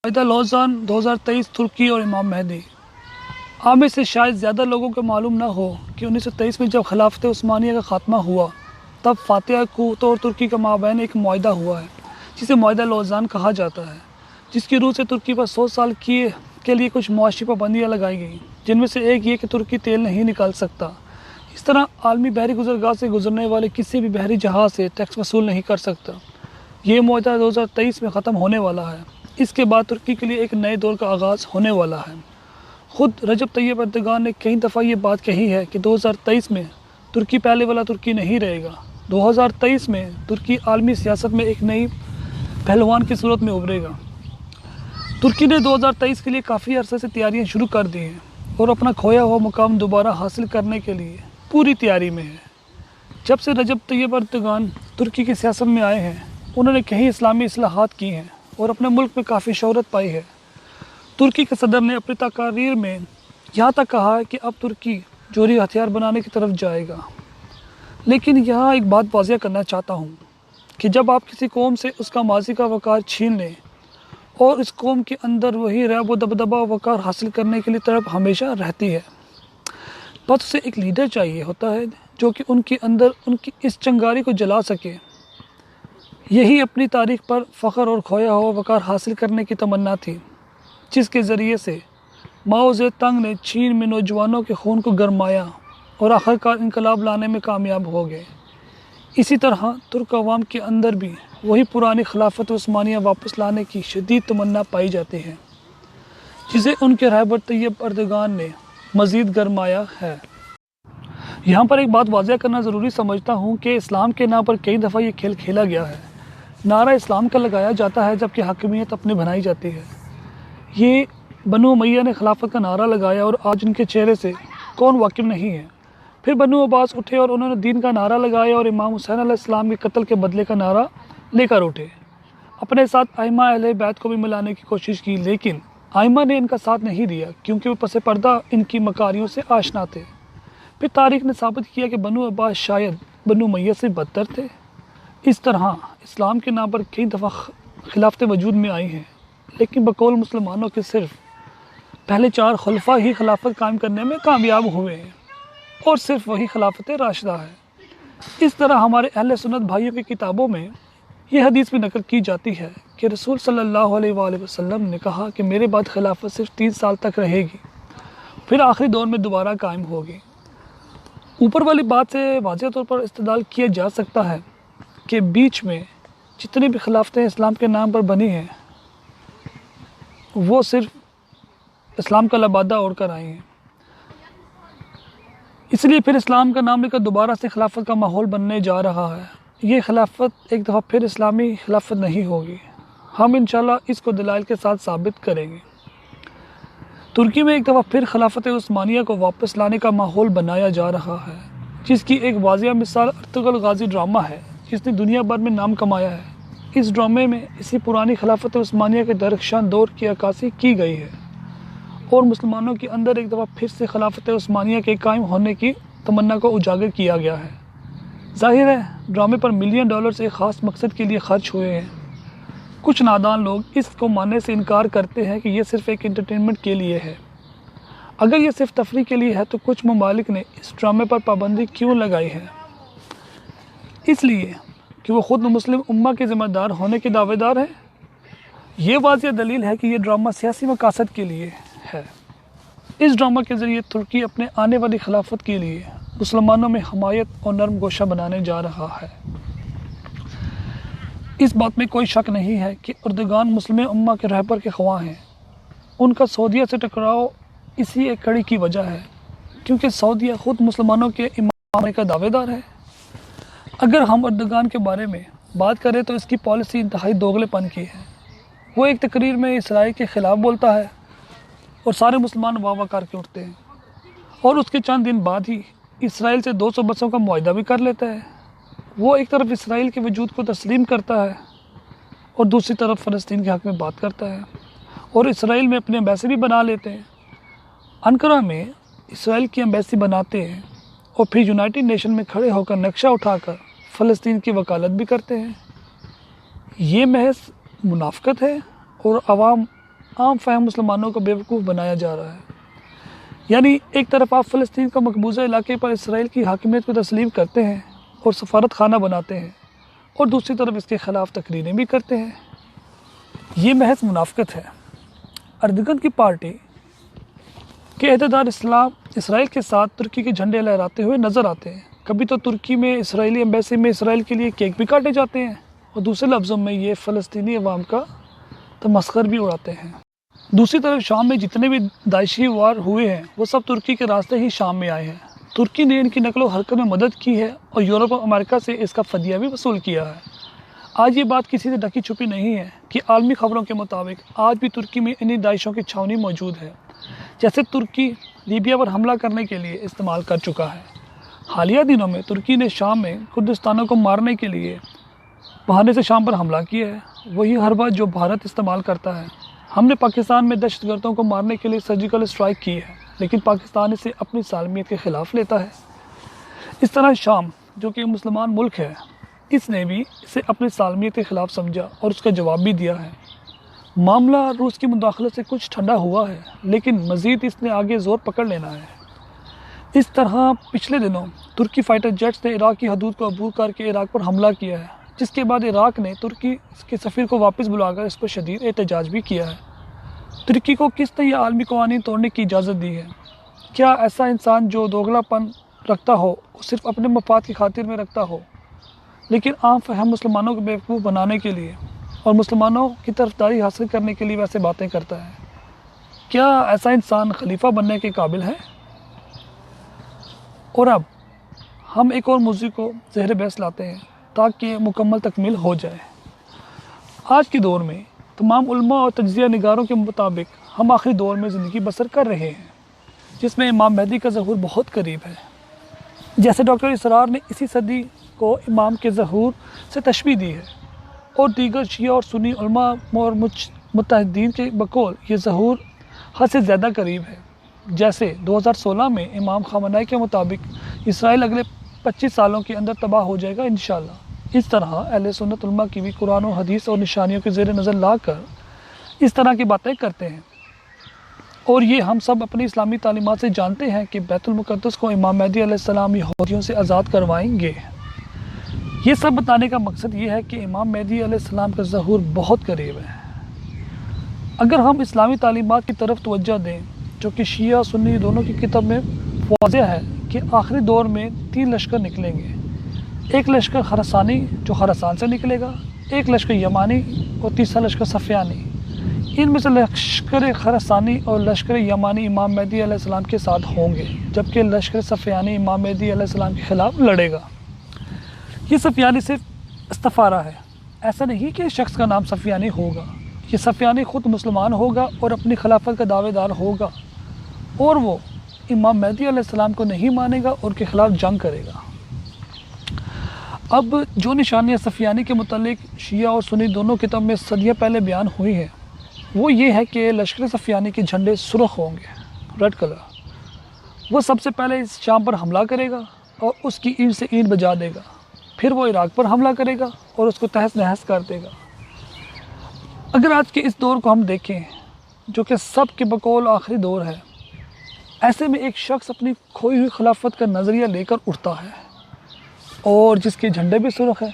معاہدہ لوزان 2023 ترکی اور امام مہدی۔ آپ میں سے شاید زیادہ لوگوں کو معلوم نہ ہو کہ 1923 میں جب خلافت عثمانیہ کا خاتمہ ہوا تب فاتحہ کوت اور ترکی کا مابین ایک معاہدہ ہوا ہے جسے معاہدہ لوزان کہا جاتا ہے، جس کی روح سے ترکی پر 100 سال کے لیے کچھ معاشی پابندیاں لگائی گئیں، جن میں سے ایک یہ کہ ترکی تیل نہیں نکال سکتا۔ اس طرح عالمی بحری گزرگاہ سے گزرنے والے کسی بھی بحری جہاز سے ٹیکس وصول نہیں کر سکتا۔ یہ معاہدہ 2023 میں ختم ہونے والا ہے۔ اس کے بعد ترکی کے لیے ایک نئے دور کا آغاز ہونے والا ہے۔ خود رجب طیب اردوغان نے کئی دفعہ یہ بات کہی ہے کہ 2023 میں ترکی پہلے والا ترکی نہیں رہے گا۔ 2023 میں ترکی عالمی سیاست میں ایک نئی پہلوان کی صورت میں ابھرے گا۔ ترکی نے 2023 کے لیے کافی عرصے سے تیاریاں شروع کر دی ہیں اور اپنا کھویا ہوا مقام دوبارہ حاصل کرنے کے لیے پوری تیاری میں ہے۔ جب سے رجب طیب اردوغان ترکی کی سیاست میں آئے ہیں، انہوں نے کئی اسلامی اصلاحات کی ہیں اور اپنے ملک میں کافی شہرت پائی ہے۔ ترکی کے صدر نے اپنی تقاریر میں یہاں تک کہا ہے کہ اب ترکی جوہری ہتھیار بنانے کی طرف جائے گا۔ لیکن یہاں ایک بات واضح کرنا چاہتا ہوں کہ جب آپ کسی قوم سے اس کا ماضی کا وقار چھین لیں اور اس قوم کے اندر وہی رعب و دبدبہ وقار حاصل کرنے کے لیے طرف ہمیشہ رہتی ہے، بس اسے ایک لیڈر چاہیے ہوتا ہے جو کہ ان کے اندر ان کی اس چنگاری کو جلا سکے۔ یہی اپنی تاریخ پر فخر اور کھویا ہوا وقار حاصل کرنے کی تمنا تھی، جس کے ذریعے سے ماؤ زے تنگ نے چین میں نوجوانوں کے خون کو گرمایا اور آخرکار انقلاب لانے میں کامیاب ہو گئے۔ اسی طرح ترک عوام کے اندر بھی وہی پرانی خلافت عثمانیہ واپس لانے کی شدید تمنا پائی جاتی ہے، جسے ان کے رہبر طیب اردوغان نے مزید گرمایا ہے۔ یہاں پر ایک بات واضح کرنا ضروری سمجھتا ہوں کہ اسلام کے نام پر کئی دفعہ یہ کھیل کھیلا گیا ہے۔ نعرہ اسلام کا لگایا جاتا ہے جبکہ حاکمیت اپنی بنائی جاتی ہے۔ یہ بنو امیہ نے خلافت کا نعرہ لگایا اور آج ان کے چہرے سے کون واقف نہیں ہے۔ پھر بنو عباس اٹھے اور انہوں نے دین کا نعرہ لگایا اور امام حسین علیہ السلام کے قتل کے بدلے کا نعرہ لے کر اٹھے۔ اپنے ساتھ ائمہ اہل بیت کو بھی ملانے کی کوشش کی، لیکن ائمہ نے ان کا ساتھ نہیں دیا کیونکہ وہ پس پردہ ان کی مکاریوں سے آشنا تھے۔ پھر تاریخ نے ثابت کیا کہ بنو عباس شاید بنو امیہ سے بدتر تھے۔ اس طرح اسلام کے نام پر کئی دفعہ خلافتیں وجود میں آئی ہیں، لیکن بقول مسلمانوں کے صرف پہلے 4 خلفاء ہی خلافت قائم کرنے میں کامیاب ہوئے ہیں اور صرف وہی خلافت راشدہ ہے۔ اس طرح ہمارے اہل سنت بھائیوں کی کتابوں میں یہ حدیث بھی نقل کی جاتی ہے کہ رسول صلی اللہ علیہ وآلہ وسلم نے کہا کہ میرے بعد خلافت صرف 3 سال تک رہے گی، پھر آخری دور میں دوبارہ قائم ہوگی۔ اوپر والی بات سے واضح طور پر استدلال کیا جا سکتا ہے کہ بیچ میں جتنی بھی خلافتیں اسلام کے نام پر بنی ہیں وہ صرف اسلام کا لبادہ اوڑھ کر آئی ہیں۔ اس لیے پھر اسلام کا نام لے کر دوبارہ سے خلافت کا ماحول بننے جا رہا ہے۔ یہ خلافت ایک دفعہ پھر اسلامی خلافت نہیں ہوگی۔ ہم انشاءاللہ اس کو دلائل کے ساتھ ثابت کریں گے۔ ترکی میں ایک دفعہ پھر خلافت عثمانیہ کو واپس لانے کا ماحول بنایا جا رہا ہے، جس کی ایک واضح مثال ارطغرل غازی ڈرامہ ہے جس نے دنیا بھر میں نام کمایا ہے۔ اس ڈرامے میں اسی پرانی خلافت عثمانیہ کے درخشاں دور کی عکاسی کی گئی ہے اور مسلمانوں کے اندر ایک دفعہ پھر سے خلافت عثمانیہ کے قائم ہونے کی تمنا کو اجاگر کیا گیا ہے۔ ظاہر ہے ڈرامے پر ملین ڈالرز ایک خاص مقصد کے لیے خرچ ہوئے ہیں۔ کچھ نادان لوگ اس کو ماننے سے انکار کرتے ہیں کہ یہ صرف ایک انٹرٹینمنٹ کے لیے ہے۔ اگر یہ صرف تفریح کے لیے ہے تو کچھ ممالک نے اس ڈرامے پر پابندی کیوں لگائی ہے؟ اس لیے کہ وہ خود مسلم امہ کے ذمہ دار ہونے کے دعوے دار ہیں۔ یہ واضح دلیل ہے کہ یہ ڈرامہ سیاسی مقاصد کے لیے ہے۔ اس ڈرامہ کے ذریعے ترکی اپنے آنے والی خلافت کے لیے مسلمانوں میں حمایت اور نرم گوشہ بنانے جا رہا ہے۔ اس بات میں کوئی شک نہیں ہے کہ اردوغان مسلم امہ کے رہبر کے خواہاں ہیں۔ ان کا سعودیہ سے ٹکراؤ اسی ایک کڑی کی وجہ ہے، کیونکہ سعودیہ خود مسلمانوں کے امام ہونے کا دعوے دار ہے۔ اگر ہم اردوغان کے بارے میں بات کریں تو اس کی پالیسی انتہائی دوغلے پن کی ہے۔ وہ ایک تقریر میں اسرائیل کے خلاف بولتا ہے اور سارے مسلمان واہ واہ کر کے اٹھتے ہیں، اور اس کے چند دن بعد ہی اسرائیل سے 200 بسوں کا معاہدہ بھی کر لیتا ہے۔ وہ ایک طرف اسرائیل کے وجود کو تسلیم کرتا ہے اور دوسری طرف فلسطین کے حق میں بات کرتا ہے، اور اسرائیل میں اپنے ایمبیسی بھی بنا لیتے ہیں۔ انقرہ میں اسرائیل کی ایمبیسی بناتے ہیں اور پھر یونائٹڈ نیشن میں کھڑے ہو کر نقشہ اٹھا کر فلسطین کی وکالت بھی کرتے ہیں۔ یہ محض منافقت ہے اور عوام عام فہم مسلمانوں کو بیوقوف بنایا جا رہا ہے۔ یعنی ایک طرف آپ فلسطین کا مقبوضہ علاقے پر اسرائیل کی حاکمیت کو تسلیم کرتے ہیں اور سفارت خانہ بناتے ہیں، اور دوسری طرف اس کے خلاف تقریریں بھی کرتے ہیں۔ یہ محض منافقت ہے۔ اردگان کی پارٹی کے عہدیدار اسرائیل کے ساتھ ترکی کے جھنڈے لہراتے ہوئے نظر آتے ہیں۔ کبھی تو ترکی میں اسرائیلی ایمبیسی میں اسرائیل کے لیے کیک بھی کاٹے جاتے ہیں، اور دوسرے لفظوں میں یہ فلسطینی عوام کا تمسخر بھی اڑاتے ہیں۔ دوسری طرف شام میں جتنے بھی داعشی وار ہوئے ہیں وہ سب ترکی کے راستے ہی شام میں آئے ہیں۔ ترکی نے ان کی نقل و حرکت میں مدد کی ہے اور یورپ اور امریکہ سے اس کا فدیہ بھی وصول کیا ہے۔ آج یہ بات کسی سے ڈھکی چھپی نہیں ہے کہ عالمی خبروں کے مطابق آج بھی ترکی میں انہی داعشوں کی چھاؤنی موجود ہے، جیسے ترکی لیبیا پر حملہ کرنے کے لیے استعمال کر چکا ہے۔ حالیہ دنوں میں ترکی نے شام میں کردستانوں کو مارنے کے لیے بہانے سے شام پر حملہ کیا ہے، وہی حربہ جو بھارت استعمال کرتا ہے۔ ہم نے پاکستان میں دہشت گردوں کو مارنے کے لیے سرجیکل اسٹرائک کی ہے، لیکن پاکستان اسے اپنی سالمیت کے خلاف لیتا ہے۔ اس طرح شام جو کہ مسلمان ملک ہے، اس نے بھی اسے اپنی سالمیت کے خلاف سمجھا اور اس کا جواب بھی دیا ہے۔ معاملہ روس کی مداخلت سے کچھ ٹھنڈا ہوا ہے، لیکن مزید اس نے آگے زور پکڑ لینا ہے۔ اس طرح پچھلے دنوں ترکی فائٹر جیٹس نے عراق کی حدود کو عبور کر کے عراق پر حملہ کیا ہے، جس کے بعد عراق نے ترکی کے سفیر کو واپس بلا کر اس پر شدید احتجاج بھی کیا ہے۔ ترکی کو کس نے یہ عالمی قوانین توڑنے کی اجازت دی ہے؟ کیا ایسا انسان جو دوگلا پن رکھتا ہو وہ صرف اپنے مفاد کی خاطر میں رکھتا ہو، لیکن عام فہم مسلمانوں کو بیوقوف بنانے کے لیے اور مسلمانوں کی طرفداری حاصل کرنے کے لیے ویسے باتیں کرتا ہے؟ کیا ایسا انسان خلیفہ بننے کے قابل ہے؟ اور اب ہم ایک اور موضوع کو زیر بحث لاتے ہیں تاکہ مکمل تکمیل ہو جائے۔ آج کے دور میں تمام علماء اور تجزیہ نگاروں کے مطابق ہم آخری دور میں زندگی بسر کر رہے ہیں، جس میں امام مہدی کا ظہور بہت قریب ہے۔ جیسے ڈاکٹر اسرار نے اسی صدی کو امام کے ظہور سے تشبیہ دی ہے، اور دیگر شیعہ اور سنی علماء اور متحدین کے بقول یہ ظہور حد سے زیادہ قریب ہے۔ جیسے 2016 میں امام خامنہئی کے مطابق اسرائیل اگلے 25 سالوں کے اندر تباہ ہو جائے گا انشاءاللہ۔ اس طرح اہل سنت علماء کی بھی قرآن و حدیث اور نشانیوں کے زیر نظر لا کر اس طرح کی باتیں کرتے ہیں، اور یہ ہم سب اپنی اسلامی تعلیمات سے جانتے ہیں کہ بیت المقدس کو امام مہدی علیہ السلام یہودیوں سے آزاد کروائیں گے۔ یہ سب بتانے کا مقصد یہ ہے کہ امام مہدی علیہ السلام کا ظہور بہت قریب ہے۔ اگر ہم اسلامی تعلیمات کی طرف توجہ دیں، جو کہ شیعہ سنی دونوں کی کتاب میں واضح ہے کہ آخری دور میں 3 لشکر نکلیں گے۔ ایک لشکر خراسانی جو خراسان سے نکلے گا، ایک لشکر یمانی اور تیسرا لشکر صفیانی۔ ان میں سے لشکر خراسانی اور لشکر یمانی امام مہدی علیہ السلام کے ساتھ ہوں گے، جبکہ لشکر صفیانی امام مہدی علیہ السلام کے خلاف لڑے گا۔ یہ صفیانی صرف استفارہ ہے، ایسا نہیں کہ شخص کا نام صفیانی ہوگا۔ یہ صفیانی خود مسلمان ہوگا اور اپنی خلافت کا دعوے دار ہوگا، اور وہ امام مہدی علیہ السلام کو نہیں مانے گا اور کے خلاف جنگ کرے گا۔ اب جو نشانیاں صفیانی کے متعلق شیعہ اور سنی دونوں کتاب میں صدیوں پہلے بیان ہوئی ہیں، وہ یہ ہے کہ لشکر صفیانی کے جھنڈے سرخ ہوں گے، ریڈ کلر۔ وہ سب سے پہلے اس شام پر حملہ کرے گا اور اس کی اینٹ سے اینٹ بجا دے گا، پھر وہ عراق پر حملہ کرے گا اور اس کو تہس نہس کر دے گا۔ اگر آج کے اس دور کو ہم دیکھیں، جو کہ سب کے بقول آخری دور ہے، ایسے میں ایک شخص اپنی کھوئی ہوئی خلافت کا نظریہ لے کر اٹھتا ہے، اور جس کے جھنڈے بھی سرخ ہیں،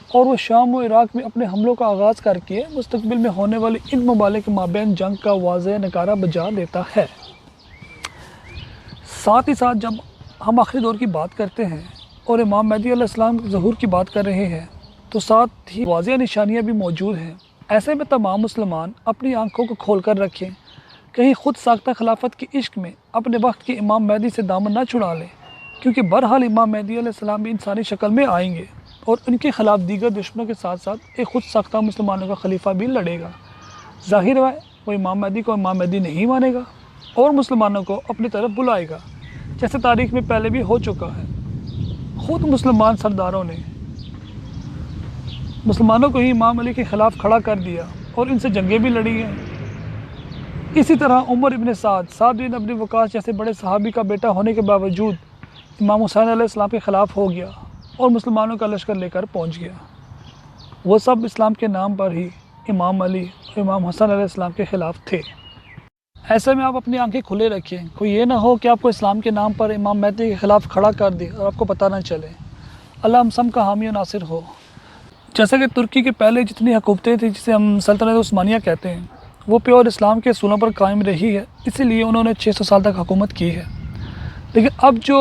اور وہ شام و عراق میں اپنے حملوں کا آغاز کر کے مستقبل میں ہونے والی ان ممالک کے مابین جنگ کا واضح نکارہ بجا دیتا ہے۔ ساتھ ہی ساتھ جب ہم آخری دور کی بات کرتے ہیں اور امام مہدی علیہ السلام ظہور کی بات کر رہے ہیں، تو ساتھ ہی واضح نشانیاں بھی موجود ہیں۔ ایسے میں تمام مسلمان اپنی آنکھوں کو کھول کر رکھیں، کہیں خود ساختہ خلافت کے عشق میں اپنے وقت کے امام مہدی سے دامن نہ چھڑا لیں، کیونکہ بہرحال امام مہدی علیہ السلام بھی انسانی شکل میں آئیں گے، اور ان کے خلاف دیگر دشمنوں کے ساتھ ساتھ ایک خود ساختہ مسلمانوں کا خلیفہ بھی لڑے گا۔ ظاہر ہے وہ امام مہدی کو امام مہدی نہیں مانے گا اور مسلمانوں کو اپنی طرف بلائے گا، جیسے تاریخ میں پہلے بھی ہو چکا ہے۔ خود مسلمان سرداروں نے مسلمانوں کو ہی امام علی کے خلاف کھڑا کر دیا اور ان سے جنگیں بھی لڑی ہیں۔ اسی طرح عمر ابن سعد بن ابی وقاص جیسے بڑے صحابی کا بیٹا ہونے کے باوجود امام حسین علیہ السلام کے خلاف ہو گیا اور مسلمانوں کا لشکر لے کر پہنچ گیا۔ وہ سب اسلام کے نام پر ہی امام علی اور امام حسن علیہ السلام کے خلاف تھے۔ ایسے میں آپ اپنی آنکھیں کھلے رکھیں، کوئی یہ نہ ہو کہ آپ کو اسلام کے نام پر امام مہدی کے خلاف کھڑا کر دے اور آپ کو پتہ نہ چلے۔ اللہ ہم سب کا حامی و ناصر ہو۔ جیسا کہ ترکی کے پہلے جتنی حکومتیں تھیں جسے ہم سلطنت عثمانیہ کہتے ہیں، وہ پیور اسلام کے اصولوں پر قائم رہی ہے، اسی لیے انہوں نے 600 سال تک حکومت کی ہے۔ لیکن اب جو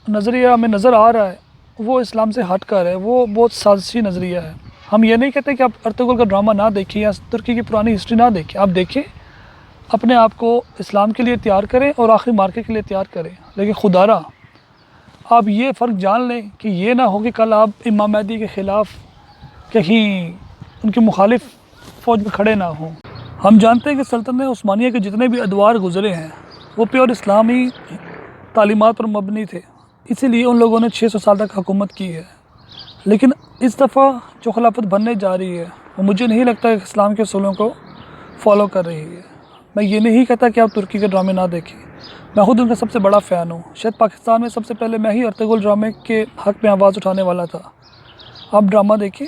نظریہ ہمیں نظر آ رہا ہے وہ اسلام سے ہٹ کر ہے، وہ بہت سازشی نظریہ ہے۔ ہم یہ نہیں کہتے کہ آپ ارطغرل کا ڈرامہ نہ دیکھیں یا ترکی کی پرانی ہسٹری نہ دیکھیں، آپ دیکھیں، اپنے آپ کو اسلام کے لیے تیار کریں اور آخری مارکے کے لیے تیار کریں، لیکن خدارا آپ یہ فرق جان لیں کہ یہ نہ ہو کہ کل آپ امام مہدی کے خلاف کہیں ان کے مخالف فوج میں کھڑے نہ ہوں۔ ہم جانتے ہیں کہ سلطنت عثمانیہ کے جتنے بھی ادوار گزرے ہیں وہ پیور اسلامی تعلیمات پر مبنی تھے، اسی لیے ان لوگوں نے 600 سال تک حکومت کی ہے۔ لیکن اس دفعہ جو خلافت بننے جا رہی ہے وہ مجھے نہیں لگتا کہ اسلام کے اصولوں کو فالو کر رہی ہے۔ میں یہ نہیں کہتا کہ آپ ترکی کے ڈرامے نہ دیکھیں، میں خود ان کا سب سے بڑا فین ہوں، شاید پاکستان میں سب سے پہلے میں ہی ارطغرل ڈرامے کے حق میں آواز اٹھانے والا تھا۔ آپ ڈرامہ دیکھیں،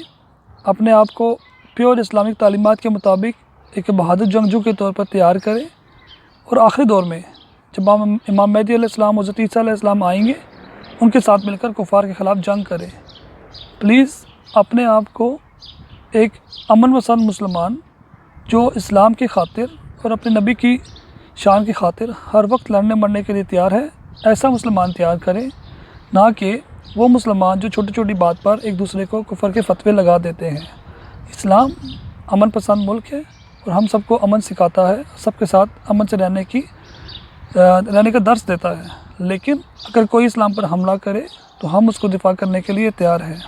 اپنے آپ کو پیور اسلامک تعلیمات کے مطابق ایک بہادر جنگجو کے طور پر تیار کریں، اور آخری دور میں جب امام مہدی علیہ السلام اور حضرت عیسیٰ علیہ السلام آئیں گے ان کے ساتھ مل کر کفار کے خلاف جنگ کریں۔ پلیز اپنے آپ کو ایک امن پسند مسلمان جو اسلام کی خاطر اور اپنے نبی کی شان کی خاطر ہر وقت لڑنے مرنے کے لیے تیار ہے، ایسا مسلمان تیار کریں، نہ کہ وہ مسلمان جو چھوٹی چھوٹی بات پر ایک دوسرے کو کفر کے فتوے لگا دیتے ہیں۔ اسلام امن پسند ملک ہے اور ہم سب کو امن سکھاتا ہے، سب کے ساتھ امن سے رہنے کا درس دیتا ہے، لیکن اگر کوئی اسلام پر حملہ کرے تو ہم اس کو دفاع کرنے کے لیے تیار ہیں۔